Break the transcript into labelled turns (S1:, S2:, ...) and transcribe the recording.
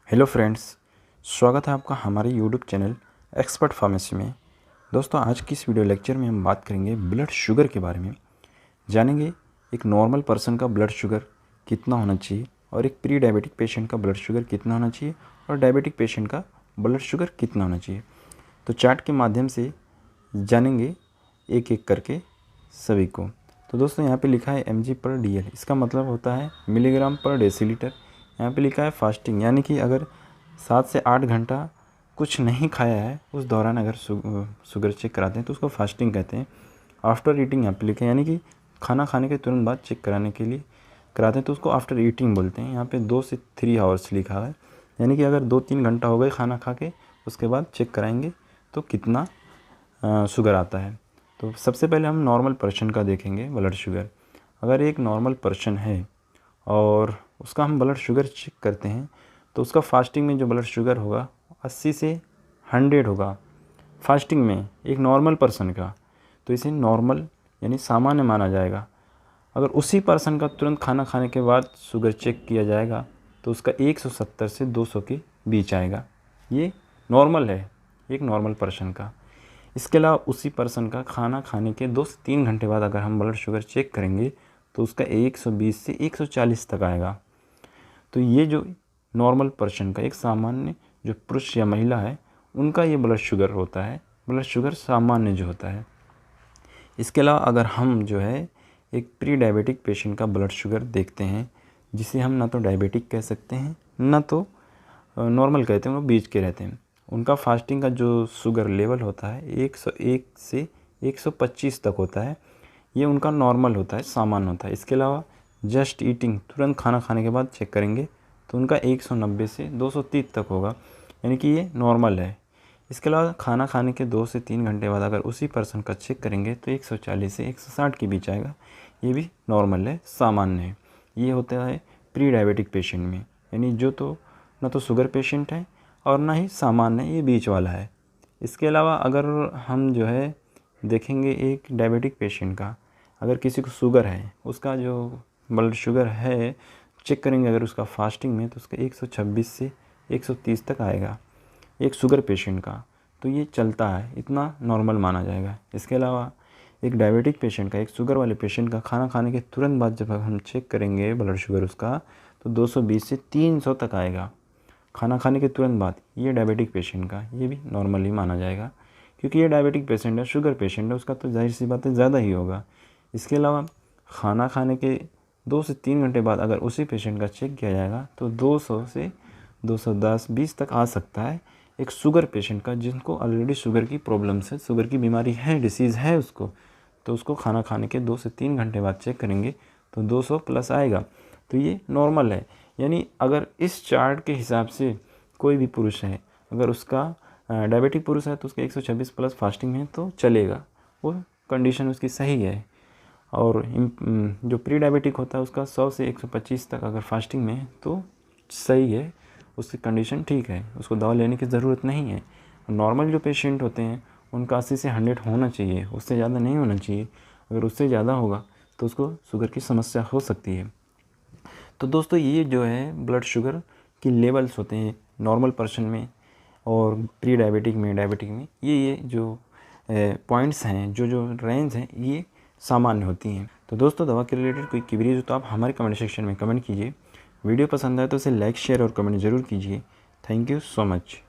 S1: Hello friends, स्वागत है आपका हमारे यूट्यूब चैनल एक्सपर्ट फार्मेसी में। दोस्तों, आज की इस वीडियो लेक्चर में हम बात करेंगे ब्लड शुगर के बारे में। जानेंगे एक नॉर्मल पर्सन का ब्लड शुगर कितना होना चाहिए और एक प्री डायबिटिक पेशेंट का ब्लड शुगर कितना होना चाहिए और डायबिटिक पेशेंट का ब्लड शुगर कितना होना चाहिए। तो चार्ट के माध्यम से जानेंगे एक एक करके सभी को। तो दोस्तों, यहाँ पे लिखा है mg/dl, इसका मतलब होता है मिलीग्राम पर डेसीलीटर। यहाँ पे लिखा है फास्टिंग, यानी कि अगर 7 से 8 घंटा कुछ नहीं खाया है उस दौरान अगर शुगर चेक कराते हैं तो उसको फास्टिंग कहते हैं। आफ्टर ईटिंग यहाँ पे लिखा है, यानी कि खाना खाने के तुरंत बाद चेक कराने के लिए कराते हैं तो उसको आफ्टर ईटिंग बोलते हैं। यहाँ पे 2 से 3 आवर्स लिखा है, यानी कि अगर 2-3 घंटा हो गए खाना खा के उसके बाद चेक कराएंगे तो कितना शुगर आता है। तो सबसे पहले हम नॉर्मल पर्सन का देखेंगे ब्लड शुगर। अगर एक नॉर्मल पर्सन है और उसका हम ब्लड शुगर चेक करते हैं तो उसका फास्टिंग में जो ब्लड शुगर होगा 80 से 100 होगा फास्टिंग में एक नॉर्मल पर्सन का। तो इसे नॉर्मल यानी सामान्य माना जाएगा। अगर उसी पर्सन का तुरंत खाना खाने के बाद शुगर चेक किया जाएगा तो उसका 170 से 200 के बीच आएगा। ये नॉर्मल है एक नॉर्मल पर्सन का। इसके अलावा उसी पर्सन का खाना खाने के 2 से 3 घंटे बाद अगर हम ब्लड शुगर चेक करेंगे तो उसका 120 से 140 तक आएगा। तो ये जो नॉर्मल पर्सन का एक सामान्य जो पुरुष या महिला है उनका ये ब्लड शुगर होता है, ब्लड शुगर सामान्य जो होता है। इसके अलावा अगर हम जो है एक प्री डायबिटिक पेशेंट का ब्लड शुगर देखते हैं, जिसे हम ना तो डायबिटिक कह सकते हैं ना तो नॉर्मल कहते हैं, वो बीच के रहते हैं। उनका फास्टिंग का जो शुगर लेवल होता है 101 से 125 तक होता है। ये उनका नॉर्मल होता है, सामान्य होता है। इसके अलावा जस्ट ईटिंग तुरंत खाना खाने के बाद चेक करेंगे तो उनका 190 से 230 तक होगा, यानी कि ये नॉर्मल है। इसके अलावा खाना खाने के 2 से 3 घंटे बाद अगर उसी पर्सन का चेक करेंगे तो 140 से 160 के बीच आएगा। ये भी नॉर्मल है, सामान्य है। ये होता है प्री डायबिटिक पेशेंट में, यानी जो तो ना तो शुगर पेशेंट है और ना ही सामान्य, ये बीच वाला है। इसके अलावा अगर हम जो है देखेंगे एक डायबिटिक पेशेंट का, अगर किसी को शुगर है उसका जो ब्लड शुगर है चेक करेंगे अगर उसका फास्टिंग में तो उसका 126 से 130 तक आएगा एक शुगर पेशेंट का। तो ये चलता है, इतना नॉर्मल माना जाएगा। इसके अलावा एक डायबिटिक पेशेंट का, एक शुगर वाले पेशेंट का खाना खाने के तुरंत बाद जब हम चेक करेंगे ब्लड शुगर उसका तो 220 से 300 तक आएगा खाना खाने के तुरंत बाद। ये डायबिटिक पेशेंट का, ये भी नॉर्मल ही माना जाएगा क्योंकि ये डायबिटिक पेशेंट है, शुगर पेशेंट है, उसका तो जाहिर सी बात है ज़्यादा ही होगा। इसके अलावा खाना खाने के 2 से 3 घंटे बाद अगर उसी पेशेंट का चेक किया जाएगा तो 200 से 210-20 तक आ सकता है एक शुगर पेशेंट का, जिनको ऑलरेडी शुगर की प्रॉब्लम्स है, शुगर की बीमारी है, डिसीज़ है उसको। तो उसको खाना खाने के 2 से 3 घंटे बाद चेक करेंगे तो 200 प्लस आएगा। तो ये नॉर्मल है। यानी अगर इस चार्ट के हिसाब से कोई भी पुरुष है, अगर उसका डायबिटिक पुरुष है तो उसका 126 प्लस फास्टिंग में तो चलेगा, वो कंडीशन उसकी सही है। और जो प्री डायबिटिक होता है उसका 100 से 125 तक अगर फास्टिंग में है तो सही है, उसकी कंडीशन ठीक है, उसको दवा लेने की ज़रूरत नहीं है। नॉर्मल जो पेशेंट होते हैं उनका 80 से 100 होना चाहिए, उससे ज़्यादा नहीं होना चाहिए। अगर उससे ज़्यादा होगा तो उसको शुगर की समस्या हो सकती है। तो दोस्तों, ये जो है ब्लड शुगर की लेवल्स होते हैं नॉर्मल पर्सन में और प्री डायबिटिक में, डायबिटिक में। ये जो पॉइंट्स हैं, जो रेंज हैं, ये सामान्य होती हैं। तो दोस्तों, दवा के रिलेटेड कोई क्वेरीज हो तो आप हमारे कमेंट सेक्शन में कमेंट कीजिए। वीडियो पसंद आए तो इसे लाइक, शेयर और कमेंट ज़रूर कीजिए। Thank you so much.